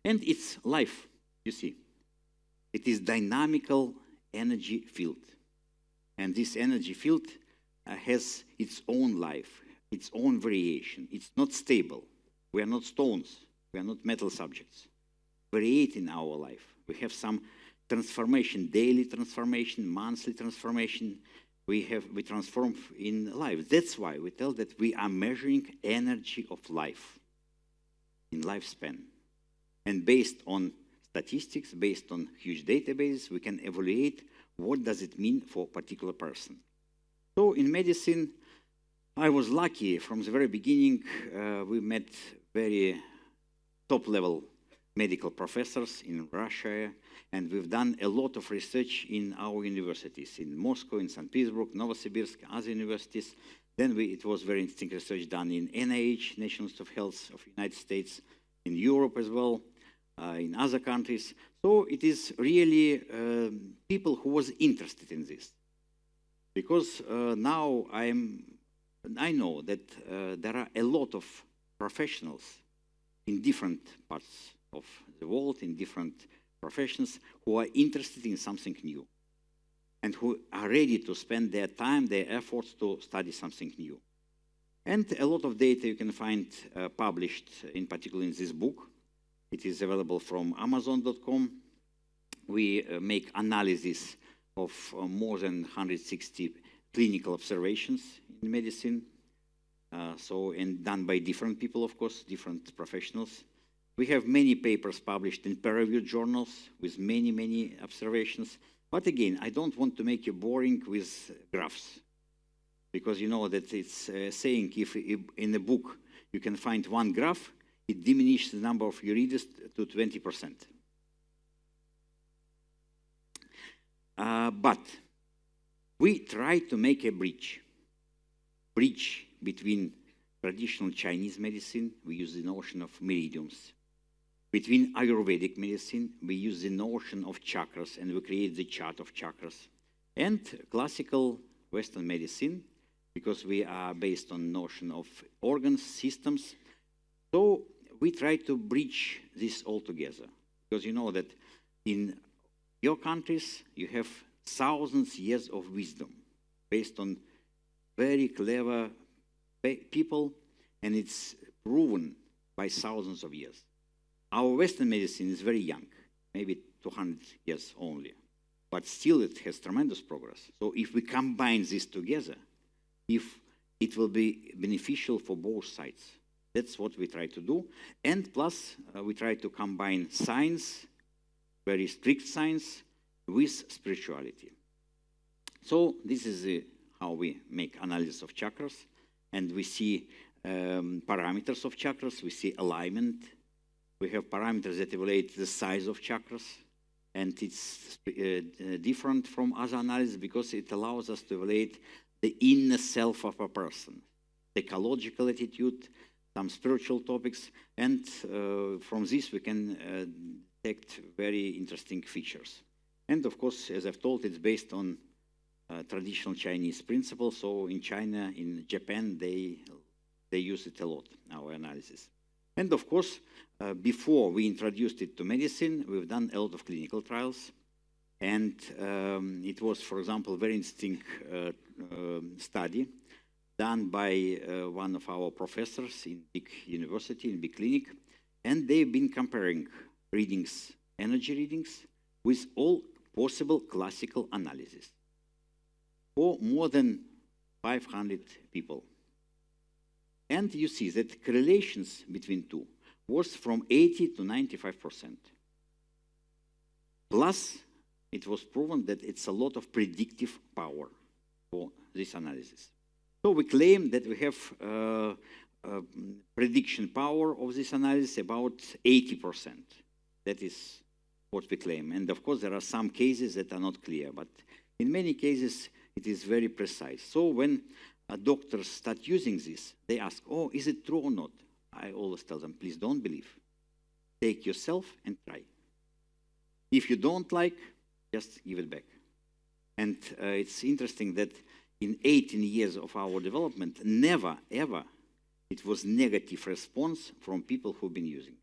And it's life, you see. It is dynamical energy field. And this energy field has its own life, its own variation. It's not stable. We are not stones. We are not metal subjects. Variate in our life. We have some transformation, daily transformation, monthly transformation. We transform in life. That's why we tell that we are measuring energy of life in lifespan. And based on statistics, based on huge databases, we can evaluate what does it mean for a particular person. So in medicine, I was lucky from the very beginning. We met very top-level medical professors in Russia, and we've done a lot of research in our universities, in Moscow, in St. Petersburg, Novosibirsk, other universities. Then it was very interesting research done in NIH, National Institute of Health of the United States, in Europe as well, in other countries. So it is really people who was interested in this. Because now I know that there are a lot of professionals in different parts of the world, in different professions, who are interested in something new and who are ready to spend their time, their efforts to study something new. And a lot of data you can find published, in particular in this book. It is available from Amazon.com. We make analysis of more than 160 clinical observations in medicine, and done by different people, of course, different professionals. We have many papers published in peer-reviewed journals with many, many observations. But again, I don't want to make you boring with graphs, because you know that it's saying if in a book you can find one graph, it diminishes the number of your readers to 20%. But we try to make a bridge between traditional Chinese medicine. We use the notion of meridians. Between Ayurvedic medicine, we use the notion of chakras, and we create the chart of chakras. And classical Western medicine, because we are based on notion of organs, systems. So we try to bridge this all together. Because you know that in your countries, you have thousands of years of wisdom based on very clever people, and it's proven by thousands of years. Our Western medicine is very young, maybe 200 years only, but still it has tremendous progress. So if we combine this together, it will be beneficial for both sides. That's what we try to do. And plus, we try to combine science, very strict science, with spirituality. So this is how we make analysis of chakras, and we see parameters of chakras, we see alignment. We have parameters that evaluate the size of chakras, and it's different from other analysis because it allows us to evaluate the inner self of a person, psychological attitude, some spiritual topics, and from this we can detect very interesting features. And of course, as I've told, it's based on traditional Chinese principles. So in China, in Japan, they use it a lot, our analysis. And of course, before we introduced it to medicine, we've done a lot of clinical trials. And it was, for example, a very interesting study done by one of our professors in big university, in big clinic. And they've been comparing readings, energy readings, with all possible classical analysis for more than 500 people. And you see that correlations between two was from 80 to 95%. Plus, it was proven that it's a lot of predictive power for this analysis. So we claim that we have prediction power of this analysis about 80%. That is what we claim. And of course, there are some cases that are not clear, but in many cases, it is very precise. So when doctors start using this, they ask, oh, is it true or not? I always tell them, please don't believe. Take yourself and try. If you don't like, just give it back. And it's interesting that in 18 years of our development, never, ever, it was negative response from people who've been using.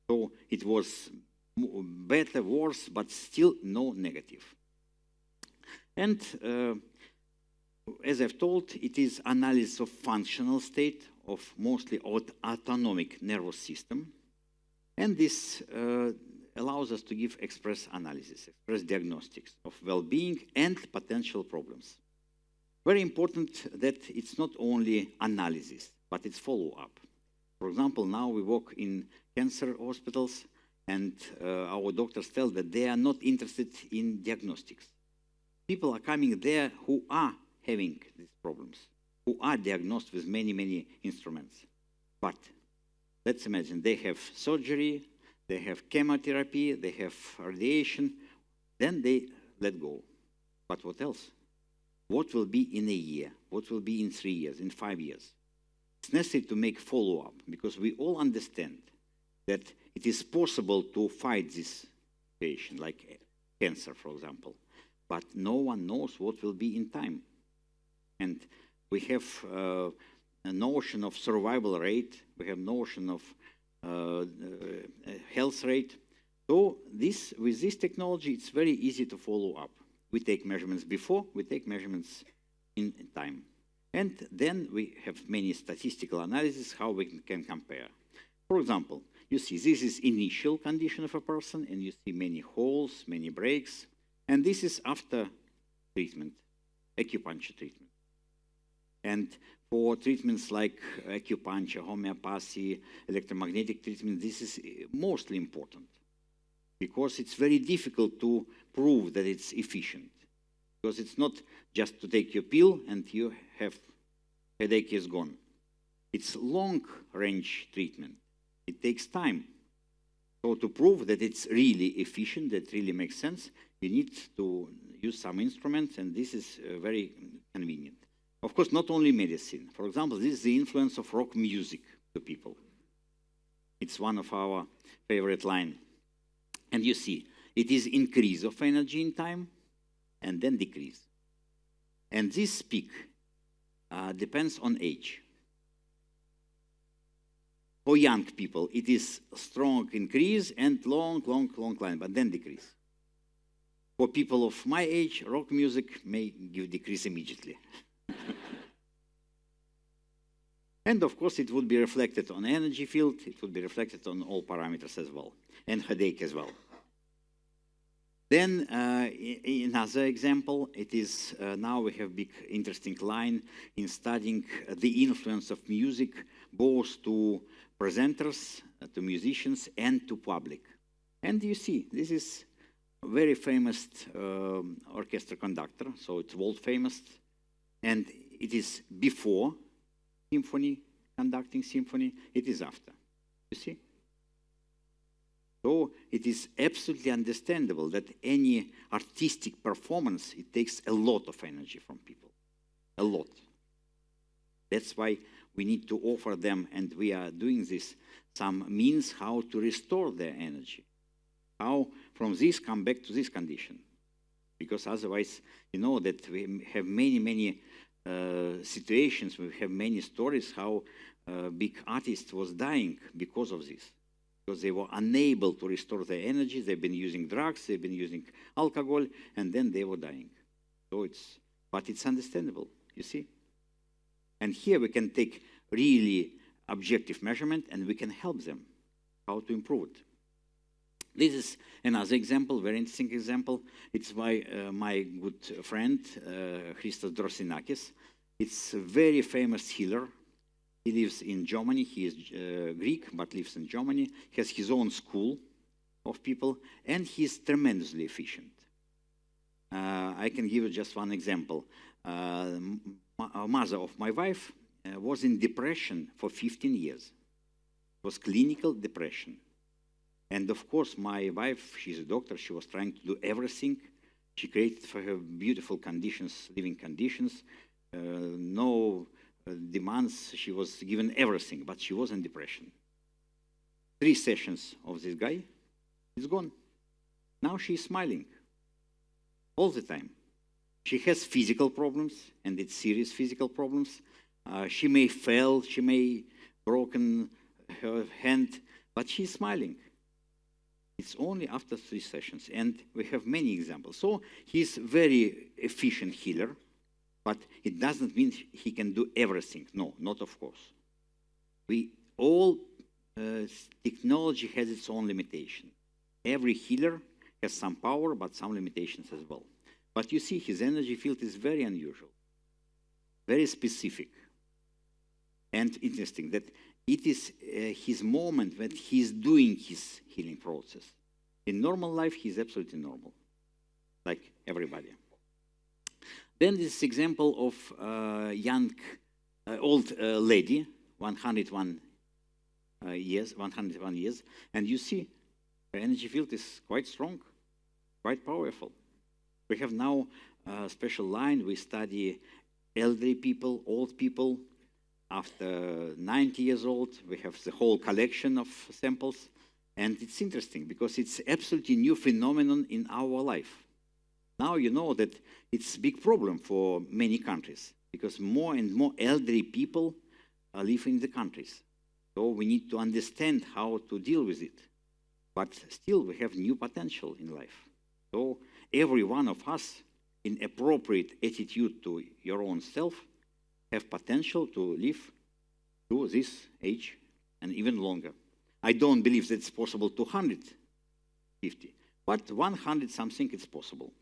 So it was better, worse, but still no negative. And as I've told, it is analysis of functional state of mostly autonomic nervous system. And this allows us to give express analysis, express diagnostics of well-being and potential problems. Very important that it's not only analysis, but it's follow-up. For example, now we work in cancer hospitals, and our doctors tell that they are not interested in diagnostics. People are coming there who are having these problems, who are diagnosed with many, many instruments. But let's imagine they have surgery, they have chemotherapy, they have radiation, then they let go. But what else? What will be in a year? What will be in 3 years, in 5 years? It's necessary to make follow-up, because we all understand that it is possible to fight this situation, like cancer, for example. But no one knows what will be in time. And we have a notion of survival rate, we have notion of health rate. So with this technology, it's very easy to follow up. We take measurements before, we take measurements in time. And then we have many statistical analysis how we can compare. For example, you see this is initial condition of a person, and you see many holes, many breaks. And this is after treatment, acupuncture treatment. And for treatments like acupuncture, homeopathy, electromagnetic treatment, this is mostly important, because it's very difficult to prove that it's efficient. Because it's not just to take your pill and you have headache is gone. It's long-range treatment. It takes time. So to prove that it's really efficient, that really makes sense, you need to use some instruments, and this is very convenient. Of course, not only medicine. For example, this is the influence of rock music to people. It's one of our favorite lines. And you see, it is increase of energy in time, and then decrease. And this peak depends on age. For young people, it is strong increase and long line, but then decrease. For people of my age, rock music may give decrease immediately. And of course, it would be reflected on energy field, it would be reflected on all parameters as well, and headache as well. Then another example, it is now we have big interesting line in studying the influence of music both to presenters, to musicians, and to public. And you see, this is a very famous orchestra conductor, so it's world famous, and it is before symphony, conducting symphony, it is after, you see? So it is absolutely understandable that any artistic performance, it takes a lot of energy from people, a lot. That's why we need to offer them, and we are doing this, some means how to restore their energy, how from this come back to this condition. Because otherwise, you know that we have many situations, we have many stories how big artists was dying because of this. Because they were unable to restore their energy, they've been using drugs, they've been using alcohol, and then they were dying. So but it's understandable, you see? And here we can take really objective measurement, and we can help them how to improve it. This is another example, very interesting example. It's by my good friend, Christos Drosinakis. It's a very famous healer. He lives in Germany. He is Greek, but lives in Germany. He has his own school of people, and he's tremendously efficient. I can give you just one example. Mother of my wife was in depression for 15 years. It was clinical depression. And of course, my wife, she's a doctor, she was trying to do everything. She created for her beautiful conditions, living conditions, no demands, she was given everything, but she was in depression. 3 sessions of this guy, it's gone. Now she's smiling all the time. She has physical problems, and it's serious physical problems. She may fail, she may broken her hand, but she's smiling. It's only after 3 sessions, and we have many examples. So he's very efficient healer, but it doesn't mean he can do everything. No, not of course. Technology has its own limitation. Every healer has some power, but some limitations as well. But you see, his energy field is very unusual, very specific, and interesting that it is his moment when he's doing his healing process. In normal life, he's absolutely normal, like everybody. Then this example of young, old lady, 101 years, and you see her energy field is quite strong, quite powerful. We have now a special line. We study elderly people, old people. After 90 years old, we have the whole collection of samples. And it's interesting because it's absolutely new phenomenon in our life. Now you know that it's a big problem for many countries because more and more elderly people live in the countries. So we need to understand how to deal with it. But still we have new potential in life. So every one of us, in appropriate attitude to your own self, have potential to live to this age and even longer. I don't believe that it's possible to 150, but 100 something it's possible.